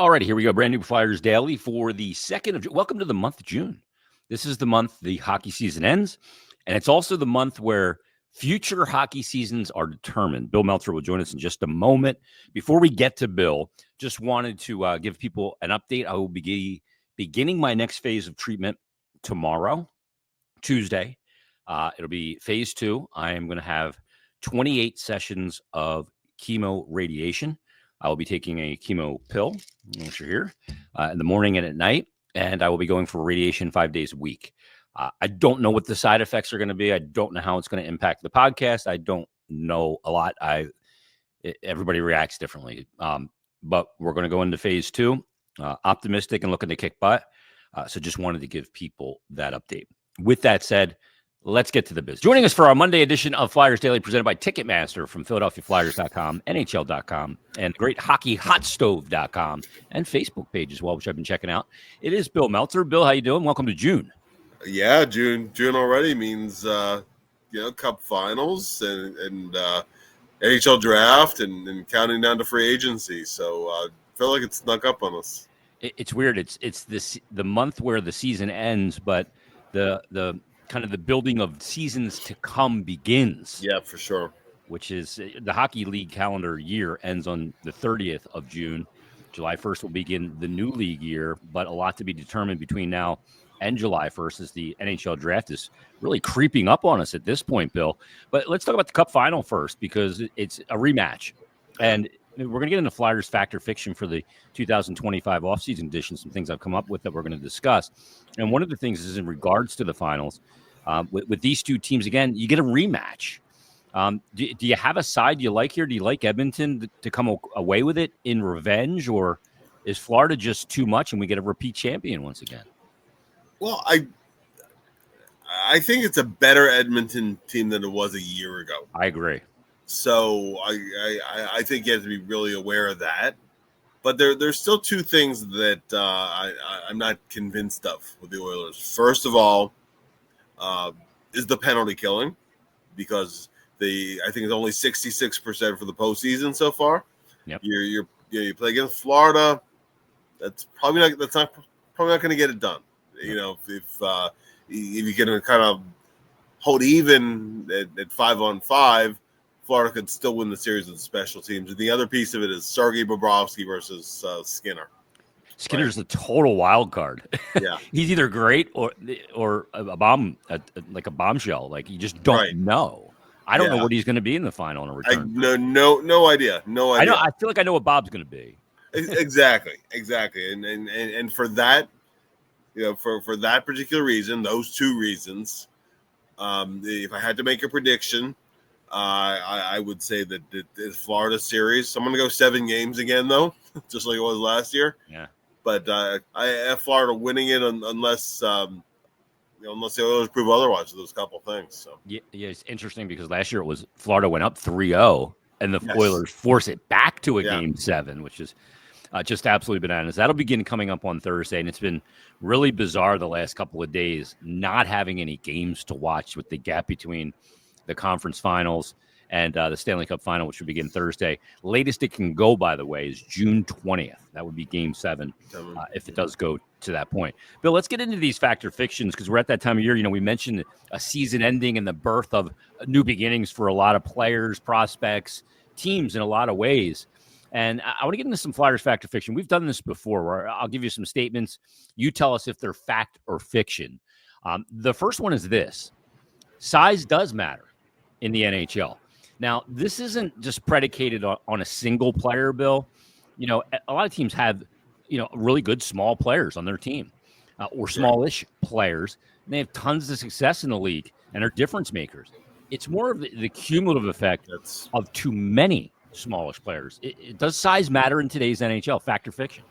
All right, here we go. Brand new Flyers Daily for the 2nd of June. Welcome to the month of June. This is the month the hockey season ends, and it's also the month where future hockey seasons are determined. Bill Meltzer will join us in just a moment. Before we get to Bill, just wanted to give people an update. I will be beginning my next phase of treatment tomorrow, Tuesday. It'll be phase 2. I am going to have 28 sessions of chemo radiation. I will be taking a chemo pill, which you're here, in the morning and at night, and I will be going for radiation 5 days a week. I don't know what the side effects are going to be. I don't know how it's going to impact the podcast. I don't know a lot. Everybody reacts differently, but we're going to go into phase 2, optimistic and looking to kick butt. So just wanted to give people that update. With that said, let's get to the business. Joining us for our Monday edition of Flyers Daily, presented by Ticketmaster from PhiladelphiaFlyers.com, NHL.com, and great HockeyHotStove.com, and Facebook page as well, which I've been checking out. It is Bill Meltzer. Bill, how you doing? Welcome to June. Yeah, June already means Cup Finals and NHL Draft and counting down to free agency. So I feel like it snuck up on us. It's weird. It's the month where the season ends, but the kind of the building of seasons to come begins. Yeah, for sure. Which is the Hockey League calendar year ends on the 30th of June. July 1st will begin the new league year, but a lot to be determined between now and July 1st as the NHL draft is really creeping up on us at this point, Bill. But let's talk about the Cup Final first, because it's a rematch. And we're going to get into Flyers Fact or Fiction for the 2025 offseason edition, some things I've come up with that we're going to discuss. And one of the things is in regards to the finals. With these two teams, again, you get a rematch. Do you have a side you like here? Do you like Edmonton to come away with it in revenge, or is Florida just too much and we get a repeat champion once again? Well, I think it's a better Edmonton team than it was a year ago. I agree. So I think you have to be really aware of that. But there's still two things that I'm not convinced of with the Oilers. First of all, is the penalty killing, because I think it's only 66% for the postseason so far. Yep. You play against Florida, that's probably not going to get it done. If you can kind of hold even at 5-on-5, Florida could still win the series with the special teams. And the other piece of it is Sergei Bobrovsky versus Skinner. Skinner's the total wild card. Yeah, he's either great or a bomb, like a bombshell. Like you just don't know. I don't know what he's going to be in the final in a return. No idea. I feel like I know what Bob's going to be. Exactly. And for that, for that particular reason, those two reasons, if I had to make a prediction, I would say that the Florida series, I'm going to go 7 games again, though, just like it was last year. Yeah. But I have Florida winning it unless the Oilers prove otherwise with those couple things. So yeah, it's interesting because last year it was Florida went up 3-0, and the Oilers force it back to a game 7, which is just absolutely bananas. That'll begin coming up on Thursday, and it's been really bizarre the last couple of days not having any games to watch with the gap between the conference finals and the Stanley Cup final, which will begin Thursday. Latest it can go, by the way, is June 20th. That would be game 7 if it does go to that point. Bill, let's get into these fact or fictions, because we're at that time of year. We mentioned a season ending and the birth of new beginnings for a lot of players, prospects, teams in a lot of ways. And I want to get into some Flyers fact or fiction. We've done this before, where I'll give you some statements. You tell us if they're fact or fiction. The first one is this: size does matter in the NHL. Now, this isn't just predicated on a single player, Bill. A lot of teams have, really good small players on their team or smallish players. And they have tons of success in the league and are difference makers. It's more of the cumulative effect of too many smallish players. Does size matter in today's NHL? Fact or fiction?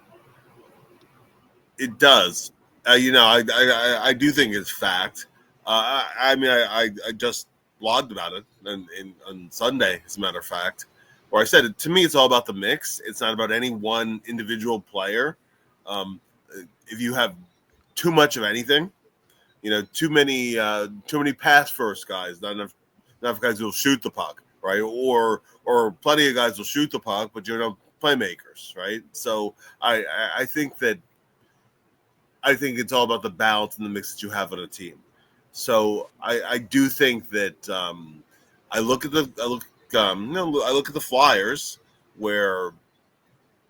It does. I do think it's fact. I just blogged about it on Sunday, as a matter of fact, where I said, to me, it's all about the mix. It's not about any one individual player. If you have too much of anything, too many pass first guys, not enough guys who will shoot the puck, right? Or plenty of guys will shoot the puck, but playmakers, right? So I think it's all about the balance and the mix that you have on a team. So I do think that I look at the Flyers, where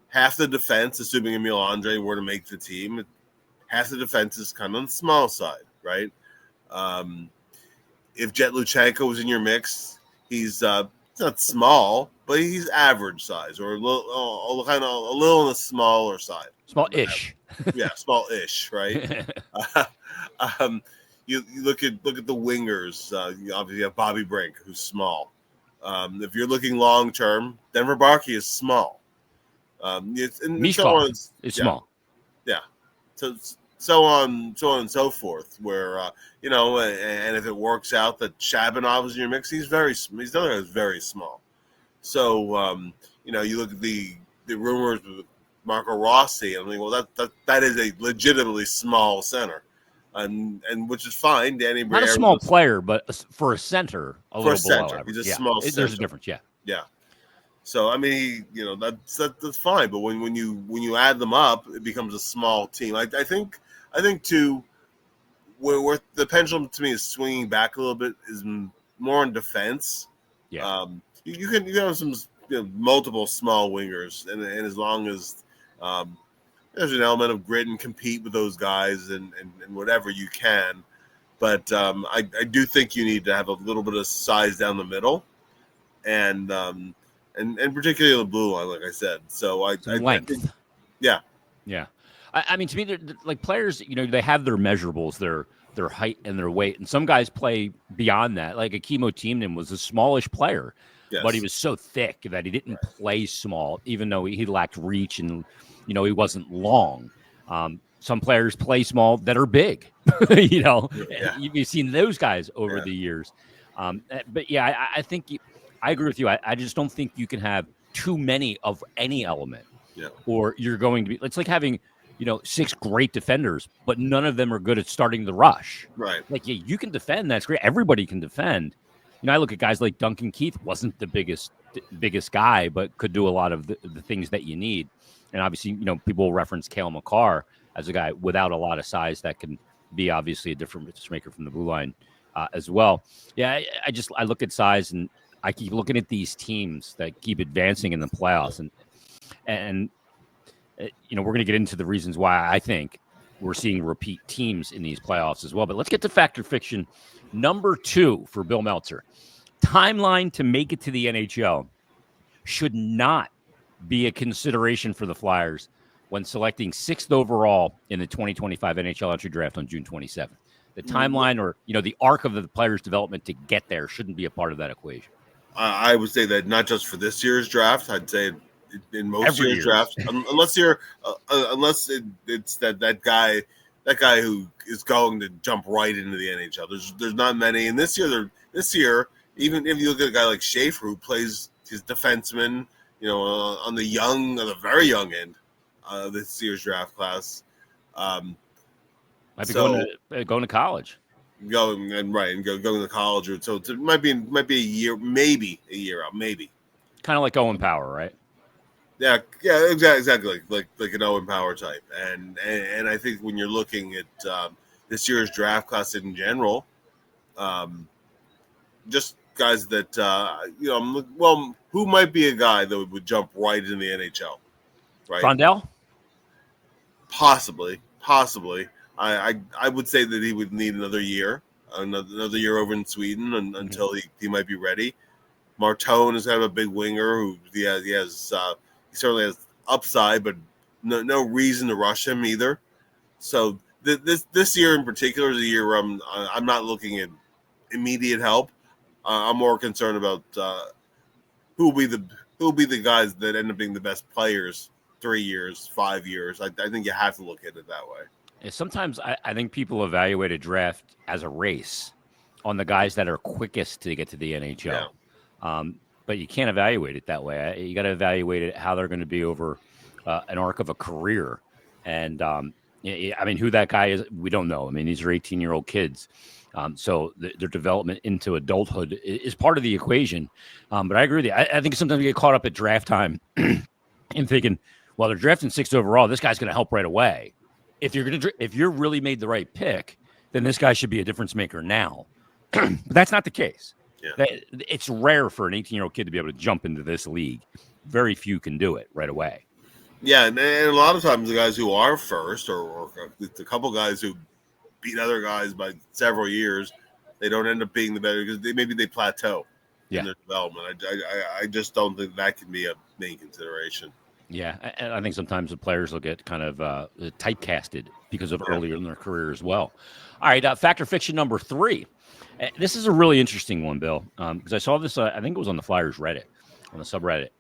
half the defense, assuming Emil Andre were to make the team, half the defense is kind of on the small side, right? If Jet Luchenko was in your mix, he's not small, but he's average size, or a little on the smaller side. Small-ish. Yeah, small-ish, right? You look at the wingers. You obviously have Bobby Brink, who's small. If you're looking long term, Denver Barkey is small. Mishkov is small. Yeah. So on and so forth. Where and if it works out that Shabanov is in your mix, he's very small. So you look at the rumors with Marco Rossi. I mean, well, that is a legitimately small center. And which is fine. Danny Briere, not a small player, but for a center, little below average. He's a small center. There's a difference, yeah. So I mean, that's fine. But when you add them up, it becomes a small team. I think too, where the pendulum to me is swinging back a little bit is more in defense. Yeah. You can have some multiple small wingers, and as long as there's an element of grit and compete with those guys and whatever you can. But I do think you need to have a little bit of size down the middle, and particularly the blue line, like I said. So I length. Yeah. I mean, to me, they're like players. They have their measurables, their height and their weight, and some guys play beyond that. Like Akimo Tiemann was a smallish player, but he was so thick that he didn't play small, even though he lacked reach and he wasn't long. Some players play small that are big. You've seen those guys over the years. But yeah, I think I agree with you. I just don't think you can have too many of any element, or you're going to be. It's like having 6 great defenders, but none of them are good at starting the rush. Right. Like, yeah, you can defend. That's great. Everybody can defend. I look at guys like Duncan Keith, wasn't the biggest guy, but could do a lot of the things that you need. And obviously, people will reference Cale Makar as a guy without a lot of size that can be obviously a difference maker from the blue line as well. Yeah, I look at size, and I keep looking at these teams that keep advancing in the playoffs, and we're going to get into the reasons why I think we're seeing repeat teams in these playoffs as well. But let's get to Fact or Fiction number 2 for Bill Meltzer. Timeline to make it to the NHL should not be a consideration for the Flyers when selecting 6th overall in the 2025 NHL entry draft on June 27th. The timeline, or the arc of the players' development to get there, shouldn't be a part of that equation. I would say that not just for this year's draft. I'd say in most year's drafts, unless it's that guy who is going to jump right into the NHL. There's not many, and this year, even if you look at a guy like Schaefer, who plays his defenseman, on the very young end of this year's draft class, might be going to college. Going to college, or so it might be a year, maybe a year out, maybe. Kind of like Owen Power, right? Yeah, exactly, like an Owen Power type, and I think when you're looking at this year's draft class in general, just guys that who might be a guy that would jump right into the NHL, right? Frondell? Possibly. I would say that he would need another year over in Sweden until he might be ready. Martone is kind of a big winger who he certainly has upside, but no reason to rush him either. So this year in particular is a year where I'm not looking at immediate help. I'm more concerned about who will be the guys that end up being the best players 3 years, 5 years. I think you have to look at it that way. Sometimes I think people evaluate a draft as a race on the guys that are quickest to get to the NHL. Yeah. But you can't evaluate it that way. You got to evaluate it how they're going to be over an arc of a career. And, who that guy is, we don't know. These are 18-year-old kids. So their development into adulthood is part of the equation. But I agree with you. I think sometimes we get caught up at draft time and thinking, well, they're drafting 6th overall. This guy's going to help right away. If you're really made the right pick, then this guy should be a difference maker now. But that's not the case. Yeah. It's rare for an 18-year-old kid to be able to jump into this league. Very few can do it right away. Yeah, and a lot of times the guys who are first, or a couple guys who beat other guys by several years, they don't end up being the better because maybe they plateau in their development. I just don't think that can be a main consideration. Yeah, and I think sometimes the players will get kind of typecasted because of earlier in their career as well. All right, fact or fiction number 3. This is a really interesting one, Bill, because I saw this, I think it was on the Flyers Reddit, on the subreddit.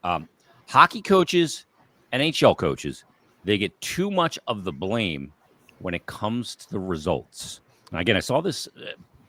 Hockey coaches, NHL coaches, they get too much of the blame when it comes to the results. And again, I saw this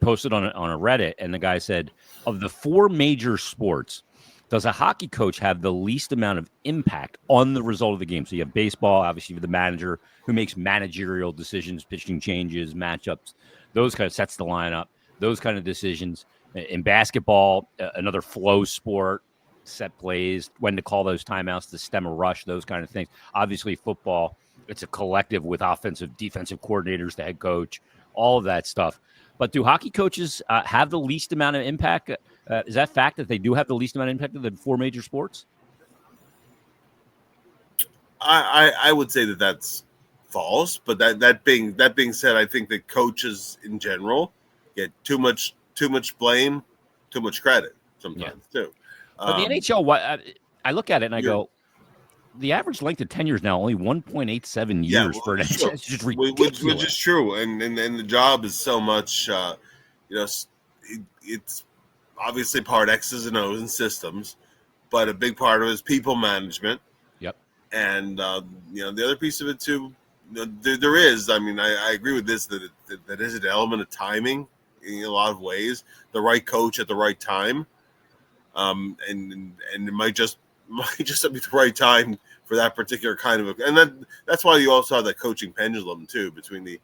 posted on a Reddit, and the guy said, of the 4 major sports, does a hockey coach have the least amount of impact on the result of the game? So you have baseball, obviously, with the manager who makes managerial decisions, pitching changes, matchups, those kind of sets the lineup, those kind of decisions. In basketball, another flow sport, set plays, when to call those timeouts to stem a rush, those kind of things. Obviously, football, it's a collective with offensive, defensive coordinators, the head coach, all of that stuff. But do hockey coaches have the least amount of impact? Is that fact that they do have the least amount of impact of the 4 major sports? I would say that that's false. But that being said, I think that coaches in general get too much blame, too much credit sometimes too. But the NHL, I look at it and I go, the average length of tenure is now only 1.87 years for an NHL. It's just ridiculous. Which is true, and the job is so much. It's obviously part X's and O's and systems, but a big part of it is people management. Yep. And the other piece of it too, there is. I mean, I agree with this that is an element of timing in a lot of ways. The right coach at the right time, and it might just be the right time for that particular kind of and that's why you also have that coaching pendulum too between the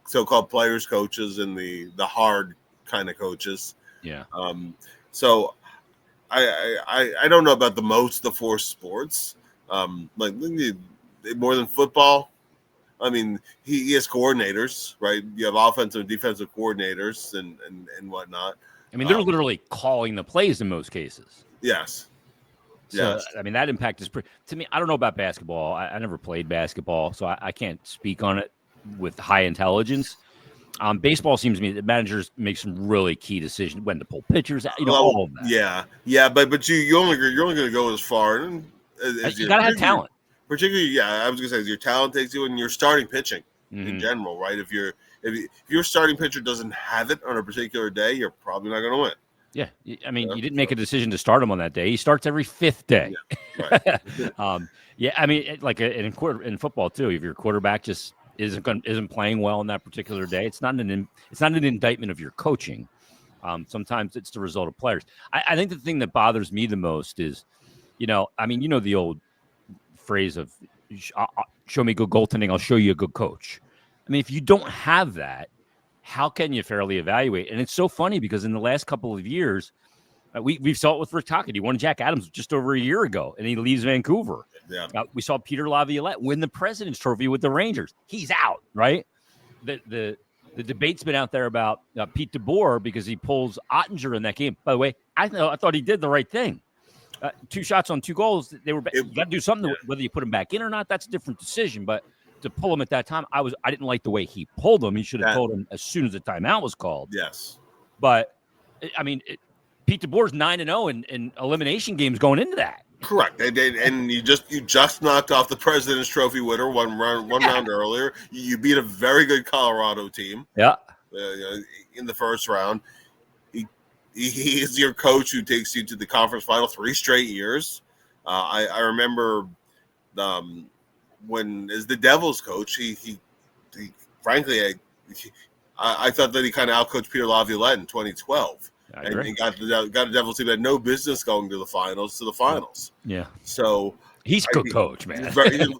so-called players coaches and the hard kind of coaches. Yeah. So I don't know about the 4 sports. Like more than football. I mean, he has coordinators, right? You have offensive and defensive coordinators and whatnot. I mean, they're literally calling the plays in most cases. Yes. So, yes. I mean, that impact is to me, I don't know about basketball. I never played basketball, so I can't speak on it with high intelligence. Baseball seems to me that managers make some really key decisions when to pull pitchers, all of that. Yeah, but you're only going to go as far as you got to have talent. Particularly, I was going to say, as your talent takes you, and you're starting pitching in general, right? If your starting pitcher doesn't have it on a particular day, you're probably not going to win. Yeah, I mean, you didn't make a decision to start him on that day. He starts every 5th day. Yeah, right. I mean, like in football too. If your quarterback just isn't playing well on that particular day, it's not an indictment of your coaching. Sometimes it's the result of players. I think the thing that bothers me the most is, the old phrase of "show me good goaltending, I'll show you a good coach." I mean, if you don't have that, how can you fairly evaluate? And it's so funny because in the last couple of years, we saw it with Rick Tocchet. He won Jack Adams just over a year ago, and he leaves Vancouver. Yeah. We saw Peter Laviolette win the President's Trophy with the Rangers. He's out, right? The debate's been out there about Pete DeBoer because he pulls Ottinger in that game. By the way, I thought he did the right thing. 2 shots on 2 goals. You got to do something. Whether you put him back in or not, that's a different decision. But to pull him at that time, I didn't like the way he pulled him. He should have told him as soon as the timeout was called. Yes. But I mean, Pete DeBoer's 9-0 in elimination games going into that. Correct. And you just knocked off the President's Trophy winner one round earlier. You beat a very good Colorado team. Yeah. In the first round. He is your coach who takes you to the conference final 3 straight years. I remember when as the Devils coach, he frankly, I thought that he kind of outcoached Peter Laviolette in 2012. And he got a Devils team that had no business going to the finals. Yeah. So he's a good coach, man.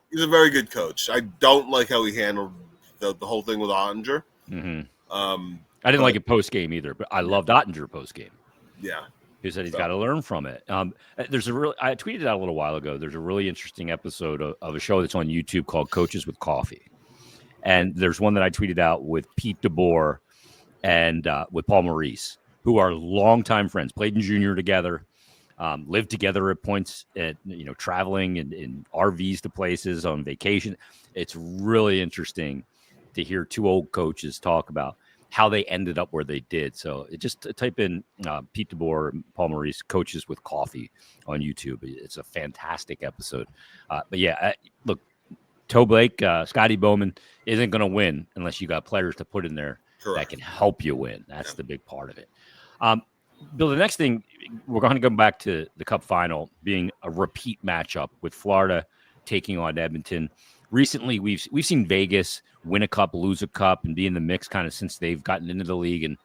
He's a very good coach. I don't like how he handled the whole thing with Ottinger. Mm-hmm. I didn't like it post game either, but I loved Ottinger post game. Yeah. He said he's got to learn from it. I tweeted out a little while ago. There's a really interesting episode of a show that's on YouTube called Coaches with Coffee, and there's one that I tweeted out with Pete DeBoer and with Paul Maurice, who are longtime friends, played in junior together, lived together at points, traveling in RVs to places on vacation. It's really interesting to hear two old coaches talk about how they ended up where they did. So just type in Pete DeBoer, Paul Maurice, Coaches with Coffee on YouTube. It's a fantastic episode. But yeah, look, Toe Blake, Scotty Bowman isn't going to win unless you got players to put in there that can help you win. That's the big part of it. Bill, the next thing, we're going to go back to the Cup final being a repeat matchup with Florida taking on Edmonton. Recently, we've seen Vegas win a cup, lose a cup, and be in the mix kind of since they've gotten into the league. And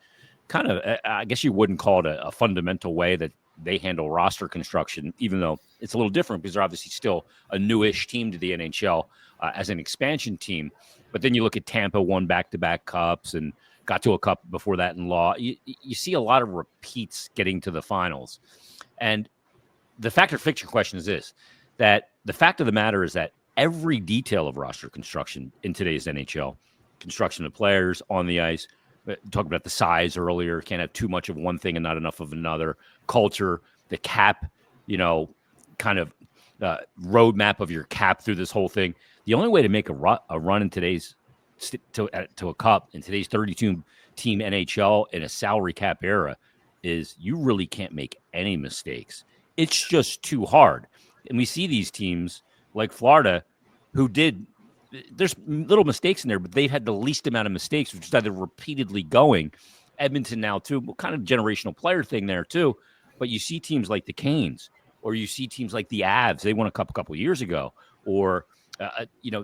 kind of, I guess you wouldn't call it a fundamental way that they handle roster construction, even though it's a little different because they're obviously still a newish team to the NHL as an expansion team. But then you look at Tampa, won back-to-back cups and got to a cup before that in law. You see a lot of repeats getting to the finals. And the factor fiction question is this, that the fact of the matter is that every detail of roster construction in today's NHL, construction of players on the ice, talked about the size earlier, can't have too much of one thing and not enough of another, culture, the cap, kind of roadmap of your cap through this whole thing. The only way to make a run in today's to a cup in today's 32 team NHL in a salary cap era is you really can't make any mistakes. It's just too hard. And we see these teams like Florida who there's little mistakes in there, but they've had the least amount of mistakes, which is either repeatedly going. Edmonton now too, kind of generational player thing there too. But you see teams like the Canes, or you see teams like the Avs. They won a cup a couple of years ago, or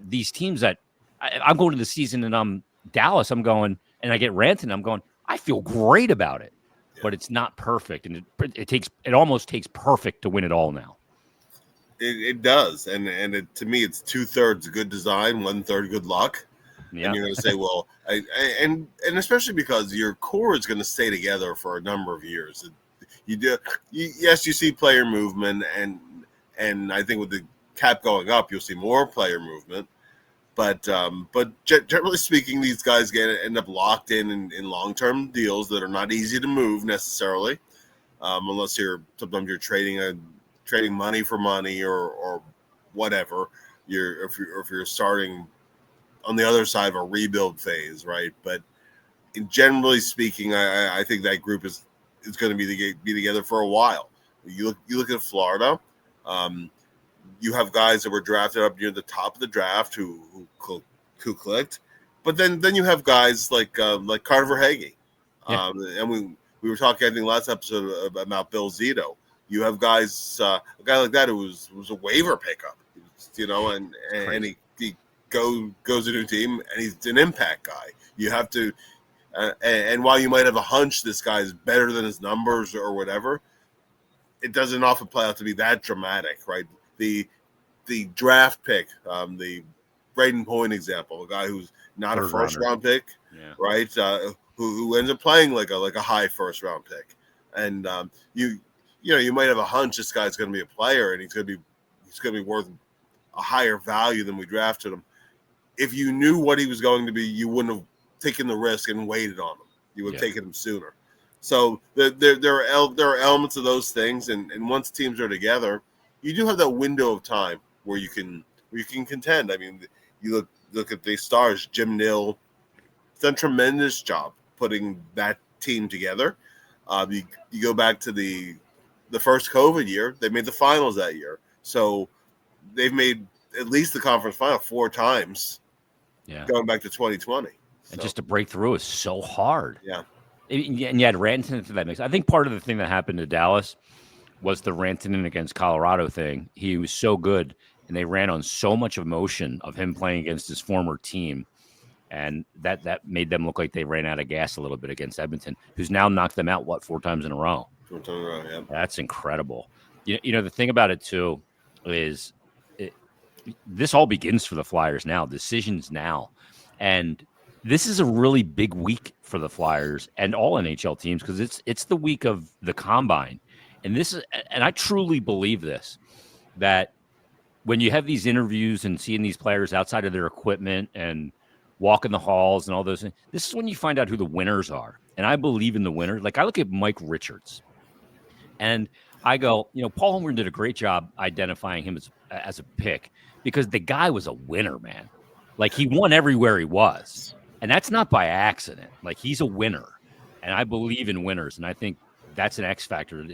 these teams that I'm going to the season and I'm Dallas. I'm going and I get Rantanen. I'm going. I feel great about it, but it's not perfect, and it almost takes perfect to win it all now. It does, and to me, it's 2/3 good design, 1/3 good luck. Yeah. And you're going to say, well, and especially because your core is going to stay together for a number of years. Yes, you see player movement, and I think with the cap going up, you'll see more player movement. But generally speaking, these guys end up locked in long-term deals that are not easy to move necessarily, unless sometimes you're trading money for money or whatever. If you're starting on the other side of a rebuild phase, right? But generally speaking, I think that group is going to be together for a while. You look at Florida. You have guys that were drafted up near the top of the draft who clicked, but then you have guys like Carter Verhaeghe, and we were talking, I think, last episode about Bill Zito. You have guys, a guy like that who was a waiver pickup, and he goes to a new team and he's an impact guy. You have to, and while you might have a hunch this guy is better than his numbers or whatever, it doesn't often play out to be that dramatic, right? The draft pick, the Braden Point example, a guy who's not a first round pick, right? Who ends up playing like a high first round pick, and you might have a hunch this guy's going to be a player and he's going to be worth a higher value than we drafted him. If you knew what he was going to be, you wouldn't have taken the risk and waited on him. You would have taken him sooner. So there are elements of those things, and once teams are together, you do have that window of time where you can contend. I mean, you look at the Stars. Jim Nill done a tremendous job putting that team together. You go back to the first COVID year, they made the finals that year. So they've made at least the conference final 4 times. Yeah, going back to 2020. And just to break through is so hard. Yeah. And you had Rantanen into that mix. I think part of the thing that happened to Dallas was the Rantanen against Colorado thing. He was so good, and they ran on so much emotion of him playing against his former team, and that made them look like they ran out of gas a little bit against Edmonton, who's now knocked them out, 4 times in a row? 4 times in a row, yeah. That's incredible. The thing about it, too, is this all begins for the Flyers now, decisions now. And this is a really big week for the Flyers and all NHL teams because it's the week of the Combine. And this is, and I truly believe this, that when you have these interviews and seeing these players outside of their equipment and walking the halls and all those things, this is when you find out who the winners are. And I believe in the winners. Like I look at Mike Richards and I go, Paul Holmgren did a great job identifying him as a pick because the guy was a winner, man. Like he won everywhere he was. And that's not by accident. Like he's a winner. And I believe in winners. And I think that's an X factor.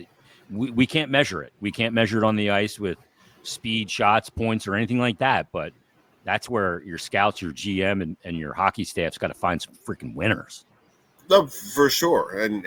We can't measure it. We can't measure it on the ice with speed, shots, points, or anything like that. But that's where your scouts, your GM, and your hockey staff's got to find some freaking winners. No, for sure. And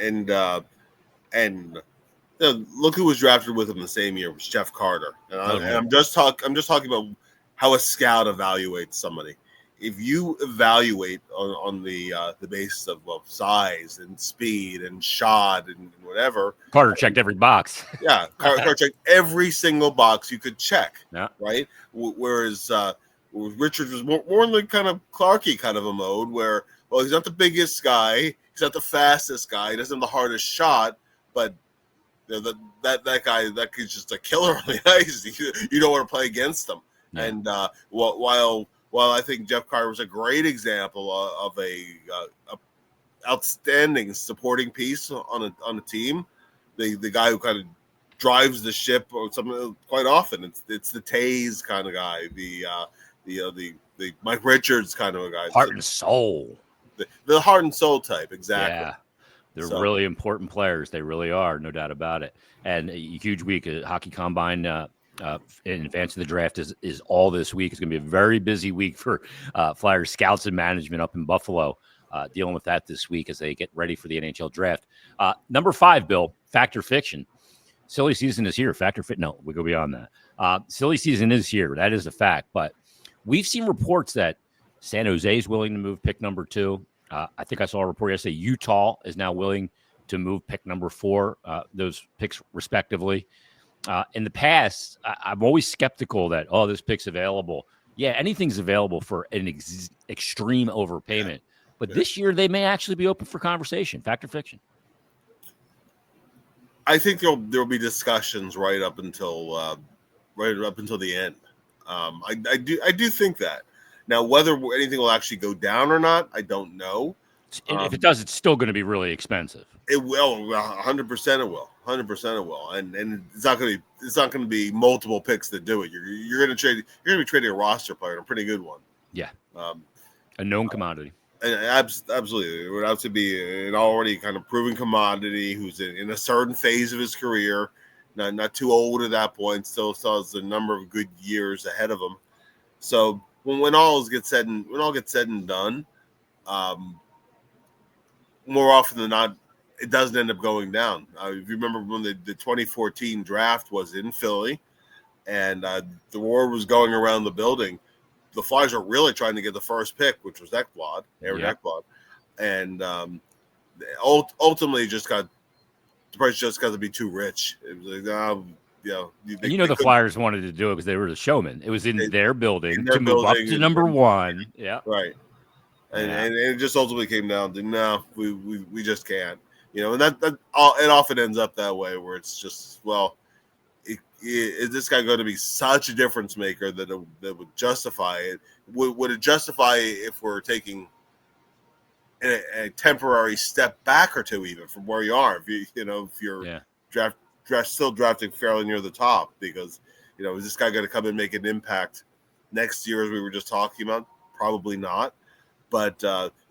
look who was drafted with him the same year was Jeff Carter. And I'm just talking about how a scout evaluates somebody. If you evaluate on the basis of size and speed and shot and whatever, Carter checked every box. Yeah, Carter checked every single box you could check. Yeah. Right. Whereas Richards was more like kind of Clarky kind of a mode where, well, he's not the biggest guy, he's not the fastest guy, he doesn't have the hardest shot, but that guy, that kid's just a killer on the ice. You don't want to play against him. Yeah. And while I think Jeff Carter was a great example of a outstanding supporting piece on a team, the guy who kind of drives the ship or something quite often, it's the Taze kind of guy, the Mike Richards kind of a guy, heart and soul, the heart and soul type, exactly. Yeah. They're really important players. They really are, no doubt about it. And a huge week at Hockey Combine in advance of the draft is all this week. It's going to be a very busy week for Flyers scouts and management up in Buffalo, dealing with that this week as they get ready for the NHL draft. Number 5, Bill, fact or fiction. Silly season is here. Fact or fiction? No, we go beyond that. Silly season is here. That is a fact. But we've seen reports that San Jose is willing to move pick number 2. I think I saw a report yesterday. Utah is now willing to move pick number 4, those picks respectively. In the past, I'm always skeptical that, this pick's available. Yeah, anything's available for an extreme overpayment. Yeah. But this year, they may actually be open for conversation. Fact or fiction? I think there'll be discussions right up until the end. I do think that. Now, whether anything will actually go down or not, I don't know. If it does, it's still going to be really expensive. It will, 100%. It will, 100%. It will, and it's not going to be multiple picks that do it. You're going to be trading a roster player, a pretty good one. Yeah, a known commodity. And absolutely, it would have to be an already kind of proven commodity who's in a certain phase of his career, not too old at that point. Still has a number of good years ahead of him. So. When all gets said and done, more often than not, it doesn't end up going down. If you remember when the 2014 draft was in Philly, and the word was going around the building, the Flyers are really trying to get the first pick, which was Aaron Ekblad, and ultimately the price just got to be too rich. It was like, the Flyers wanted to do it because they were the showman. It was in their building to move up to number 1. Yeah, right. And it just ultimately came down to no, we just can't. And that it often ends up that way where it's just is this guy going to be such a difference maker that would justify it? Would it justify if we're taking a temporary step back or two even from where you are? If you're still drafting fairly near the top, because is this guy going to come and make an impact next year as we were just talking about? Probably not, but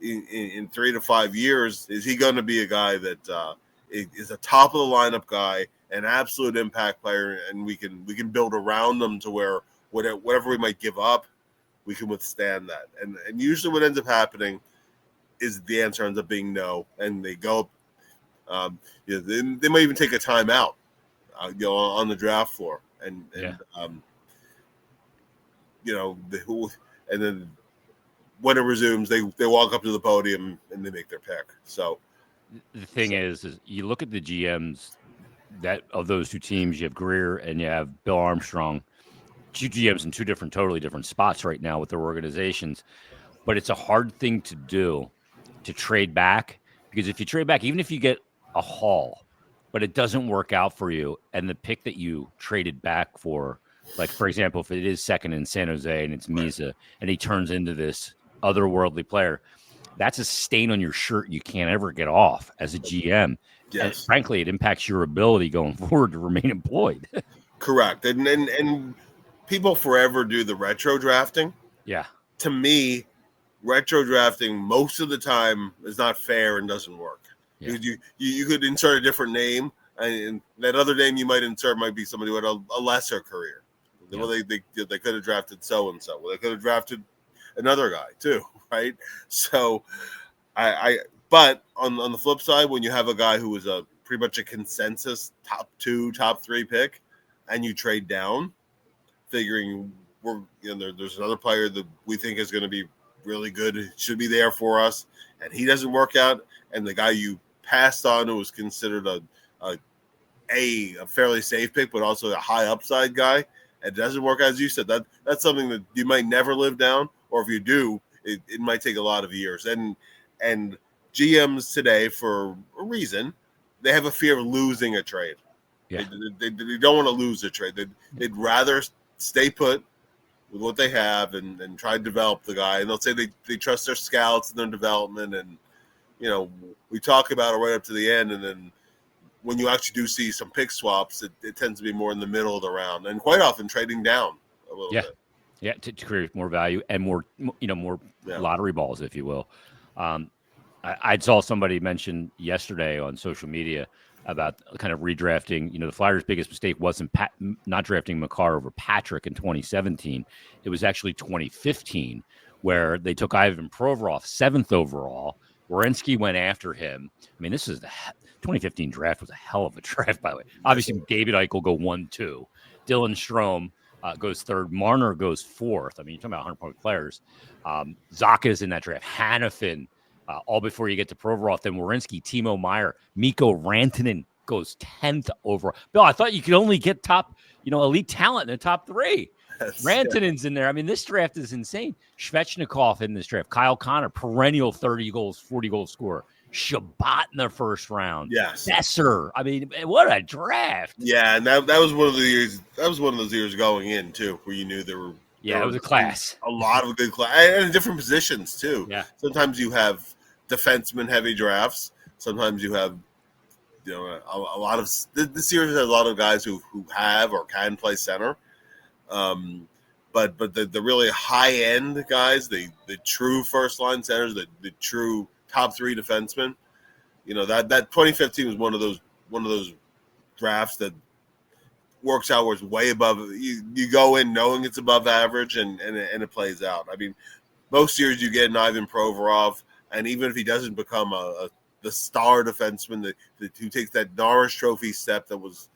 in 3 to 5 years, is he going to be a guy that is a top of the lineup guy, an absolute impact player, and we can build around them to where whatever we might give up, we can withstand that? And usually what ends up happening is the answer ends up being no, and they go they might even take a timeout on the draft floor, and then when it resumes, they walk up to the podium and they make their pick. So the thing is you look at the GMs that of those two teams. You have Greer and you have Bill Armstrong, two GMs in two totally different spots right now with their organizations. But it's a hard thing to do to trade back, because if you trade back, even if you get a haul, but it doesn't work out for you, and the pick that you traded back for, like for example, if it is second in San Jose and it's Misa, and he turns into this otherworldly player, that's a stain on your shirt you can't ever get off as a GM. Yes. And frankly, it impacts your ability going forward to remain employed. Correct. And people forever do the retro drafting. Yeah. To me, retro drafting most of the time is not fair and doesn't work. Yeah. You could insert a different name, and that other name you might insert might be somebody with a lesser career. Yeah. Well, they could have drafted so and so. Well, they could have drafted another guy too, right? So, but on the flip side, when you have a guy who is a pretty much a consensus top 2, top 3 pick, and you trade down, figuring there's another player that we think is going to be really good, should be there for us, and he doesn't work out, and the guy you passed on who was considered a fairly safe pick, but also a high upside guy, it doesn't work, as you said, that's something that you might never live down, or if you do, it might take a lot of years. And GMs today, for a reason, they have a fear of losing a trade. Yeah. They don't want to lose a trade. They'd rather stay put with what they have and try to develop the guy. And they'll say they trust their scouts and their development. And, we talk about it right up to the end. And then when you actually do see some pick swaps, it tends to be more in the middle of the round, and quite often trading down a little bit. Yeah, to create more value and more lottery balls, if you will. I saw somebody mention yesterday on social media about kind of redrafting. The Flyers' biggest mistake wasn't not drafting Makar over Patrick in 2017. It was actually 2015, where they took Ivan Provorov 7th overall. Werenski went after him. I mean, this is the 2015 draft was a hell of a draft, by the way. Obviously, David Eichel go 1-2. Dylan Strome goes 3rd. Marner goes 4th. I mean, you're talking about 100-point players. Zaka's in that draft. Hanifin, all before you get to Provorov. Then Werenski, Timo Meier, Mikko Rantanen goes 10th overall. Bill, I thought you could only get top, elite talent in the top 3. Rantanen's in there. I mean, this draft is insane. Svechnikov in this draft. Kyle Connor, perennial 30 goals, 40 goal scorer. Shabbat in the first round. Yes. Besser. I mean, what a draft. Yeah, and that was one of the years. That was one of those years going in too, where you knew there were. Yeah, it was a class. A lot of good class, and in different positions too. Yeah. Sometimes you have defenseman heavy drafts. Sometimes you have, a lot of this year has a lot of guys who have or can play center. But the really high end guys, the true first line centers, the true top 3 defensemen, that 2015 was one of those drafts that works out where it's way above. You go in knowing it's above average and it plays out. I mean, most years you get an Ivan Provorov, and even if he doesn't become the star defenseman who takes that Norris Trophy step that was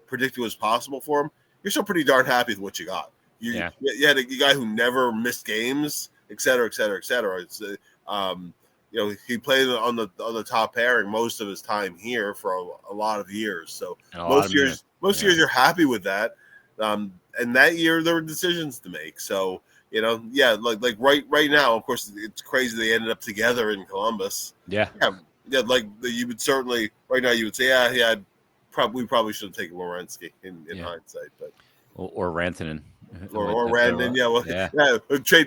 predicted was possible for him, you're still pretty darn happy with what you got. You had a guy who never missed games, et cetera, et cetera, et cetera. It's he played on the top pairing most of his time here for a lot of years. So most years you're happy with that. And that year there were decisions to make. So like right now, of course, it's crazy they ended up together in Columbus. Yeah. Like you would certainly right now you would say we probably should have taken Werenski in hindsight, but or Rantanen. Or Rantanen,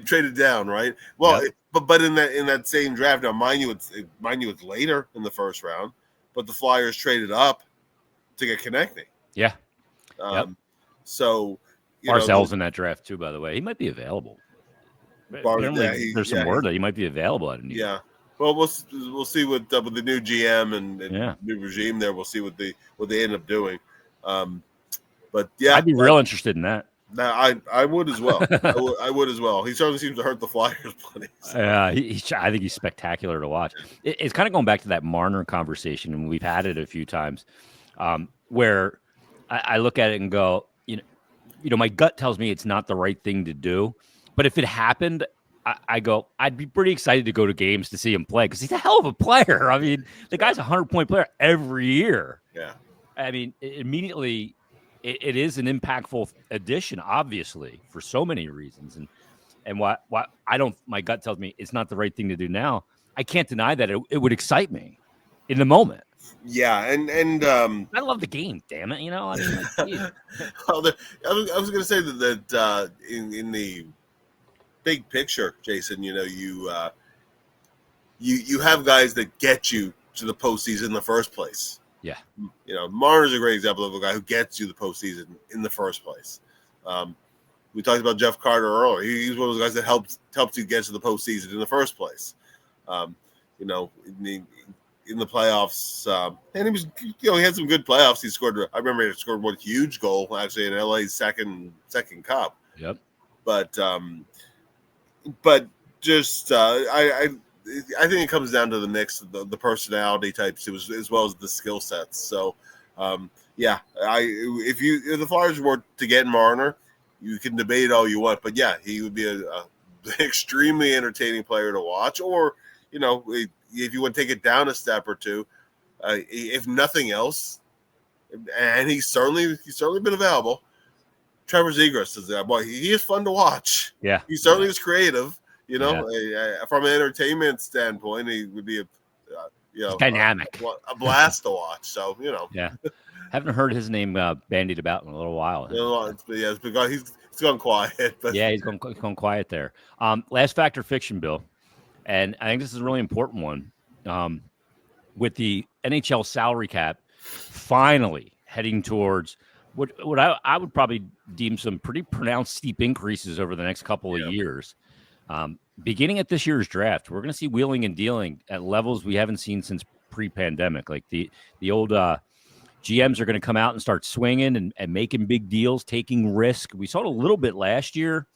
traded down, right? Well, but in that same draft, now mind you, it's later in the first round, but the Flyers traded up to get Konechny. Yeah. So Barzal's in that draft too, by the way. He might be available. There's some word that he might be available at New York. Yeah. Well, we'll see with the new GM and new regime there. We'll see what they end up doing. But yeah, I'd be real interested in that. I would as well. I would as well. He certainly seems to hurt the Flyers plenty. So. Yeah, I think he's spectacular to watch. It's kind of going back to that Marner conversation, and we've had it a few times, where I look at it and go, my gut tells me it's not the right thing to do, but if it happened, I go, I'd be pretty excited to go to games to see him play because he's a hell of a player. I mean, the guy's a 100-point player every year. Yeah. I mean, immediately. It is an impactful addition, obviously, for so many reasons. And what my gut tells me it's not the right thing to do now. I can't deny that it would excite me in the moment. Yeah, and I love the game. Damn it, I mean, like, well, I was going to say that in the big picture, Jason, you have guys that get you to the postseason in the first place. Yeah. Marner's a great example of a guy who gets you the postseason in the first place. We talked about Jeff Carter earlier. He's one of those guys that helps you get to the postseason in the first place. In the playoffs, and he was, he had some good playoffs. He scored. I remember he scored one huge goal actually in LA's second cup. Yep. But just I think it comes down to the mix, the personality types, as well as the skill sets. So, if the Flyers were to get Marner, you can debate all you want, but yeah, he would be a extremely entertaining player to watch. Or, if you want to take it down a step or two, if nothing else, and he's certainly been available. Trevor Zegras is that boy. He is fun to watch. Yeah, he certainly is creative. From an entertainment standpoint, he would be dynamic, a blast to watch. So yeah, haven't heard his name bandied about in a little while. It's because he's gone quiet. But yeah, he's gone quiet there. Last factor fiction, Bill, and I think this is a really important one. With the NHL salary cap finally heading towards what I would probably deem some pretty pronounced steep increases over the next couple of years. Beginning at this year's draft, we're going to see wheeling and dealing at levels we haven't seen since pre-pandemic. Like the old GMs are going to come out and start swinging and making big deals, taking risk. We saw it a little bit last year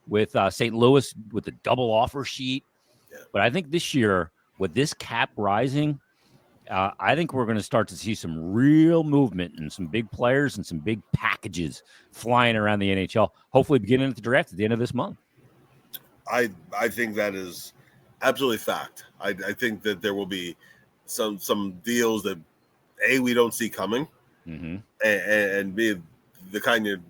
with St. Louis with the double offer sheet. Yeah. But I think this year, with this cap rising, I think we're going to start to see some real movement and some big players and some big packages flying around the NHL, hopefully beginning at the draft at the end of this month. I think that is absolutely fact. I think that there will be some deals that we don't see coming, and B, the kind you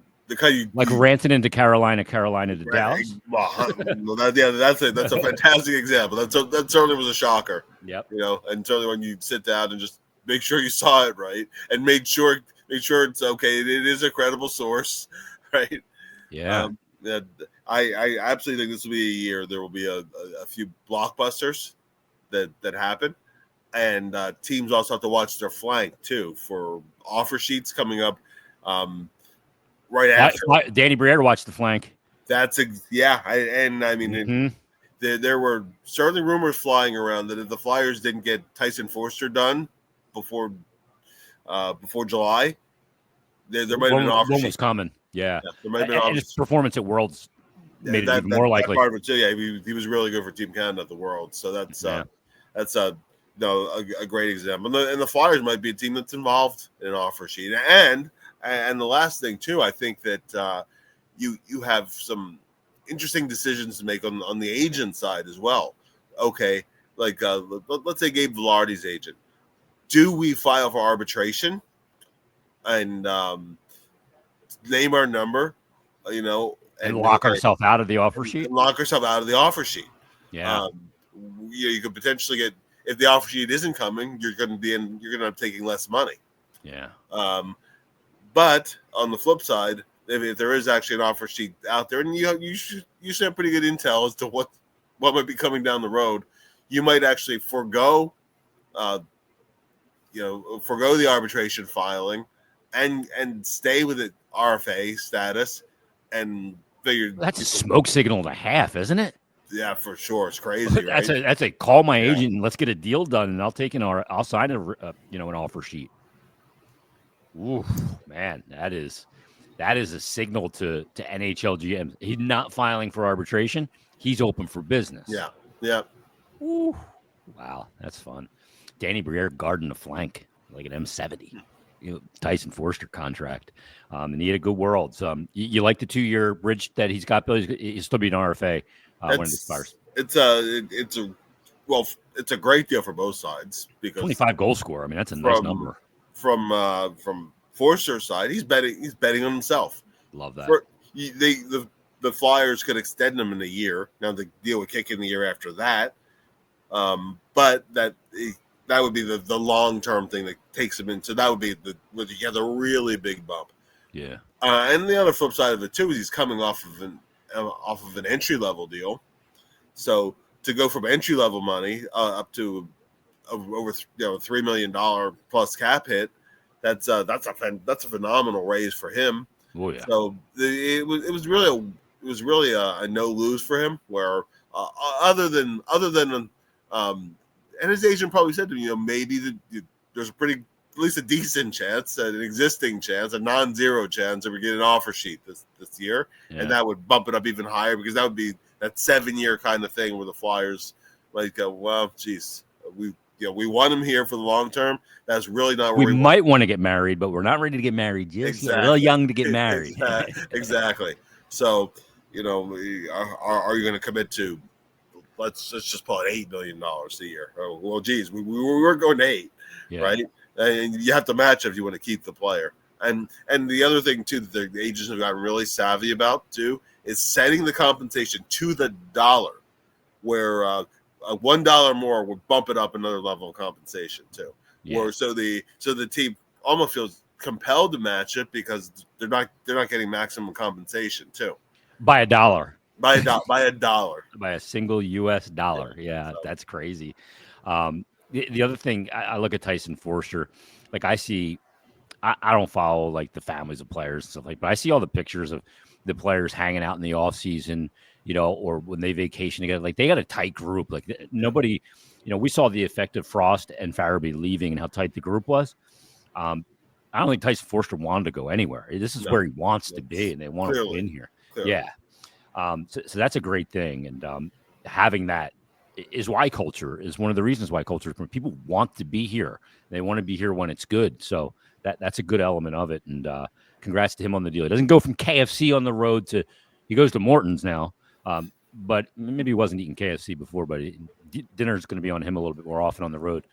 like Rantanen to Carolina to Dallas. That's it. That's a fantastic example. That certainly was a shocker. Yep. And certainly when you sit down and just make sure you saw it right and make sure it's okay. It is a credible source, right? Yeah. I absolutely think this will be a year. There will be a few blockbusters that happen, and teams also have to watch their flank too for offer sheets coming up. Right after Danny Briere watched the flank. There were certainly rumors flying around that if the Flyers didn't get Tyson Foerster done before July, there might have been an offer sheet. One was coming. Yeah. There might have been and his performance at Worlds made it even more likely. That part of it too. Yeah, he was really good for Team Canada at the Worlds. So that's a great example. And the Flyers might be a team that's involved in an offer sheet. And the last thing too, I think that you have some interesting decisions to make on the agent side as well. Okay, like let's say Gabe Velarde's agent. Do we file for arbitration and name our number, and lock ourselves out of the offer sheet? And lock ourselves out of the offer sheet. Yeah. You could potentially get, if the offer sheet isn't coming, you're going to end up taking less money. Yeah. But on the flip side, if there is actually an offer sheet out there, and you should have pretty good intel as to what might be coming down the road, you might actually forego the arbitration filing and stay with it RFA status and figure. That's a smoke signal and a half, isn't it? Yeah, for sure. It's crazy. That's a call my agent and let's get a deal done, and I'll sign an offer sheet. Ooh, man, that is a signal to NHL GMs. He's not filing for arbitration. He's open for business. Yeah. Ooh, wow, that's fun. Danny Briere guarding the flank like an M70. Tyson Foerster contract. And he had a good world. So you like the 2-year bridge that he's got, Bill? He'll still be an RFA when it expires. It's a great deal for both sides because 25 goal scorer. I mean, that's a nice number. From Foerster's side, he's betting on himself. Love that. The Flyers could extend him in a year. Now the deal would kick in the year after that. But that that would be the long term thing that takes him in. So that would be where he has a really big bump. Yeah. And the other flip side of it too is he's coming off of an entry level deal. So to go from entry level money up to over $3 million plus cap hit, that's a phenomenal raise for him. Oh yeah. So it was really a no lose for him. Where other than and his agent probably said to him, maybe there's at least a decent chance, an existing chance, a non-zero chance that we get an offer sheet this year, and that would bump it up even higher because that would be that 7-year kind of thing where the Flyers well, geez, we want him here for the long term. That's really not where we might want to get married, but we're not ready to get married yet. Exactly. We're a little young to get married. Exactly. So, are you going to commit to? Let's just pull it $8 million a year. Oh, well, geez, we were going to 8, right? And you have to match if you want to keep the player. And the other thing too that the agents have gotten really savvy about too is setting the compensation to the dollar, where $1 more would bump it up another level of compensation too. Yeah. Or so the team almost feels compelled to match it because they're not getting maximum compensation too. By $1. By $1. By a single U.S. dollar. Yeah, that's crazy. The other thing, I look at Tyson Foerster, like I see, I don't follow like the families of players and stuff like, but I see all the pictures of the players hanging out in the off season, or when they vacation together. Like they got a tight group. Like nobody, we saw the effect of Frost and Farabee leaving and how tight the group was. I don't think Tyson Foerster wanted to go anywhere. This is where he wants to be, and they want to win here. Clearly. Yeah. So that's a great thing. And having that is why culture is one of the reasons why culture, people want to be here. They want to be here when it's good. So that's a good element of it. And congrats to him on the deal. He doesn't go from KFC on the road he goes to Morton's now. But maybe he wasn't eating KFC before, but dinner is going to be on him a little bit more often on the road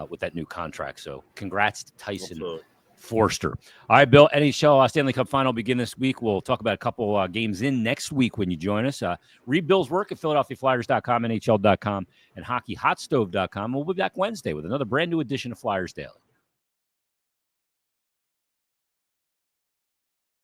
with that new contract. So congrats to Tyson Foerster. All right, Bill, NHL Stanley Cup final begin this week. We'll talk about a couple games in next week when you join us. Read Bill's work at PhiladelphiaFlyers.com, NHL.com, and HockeyHotStove.com. We'll be back Wednesday with another brand new edition of Flyers Daily.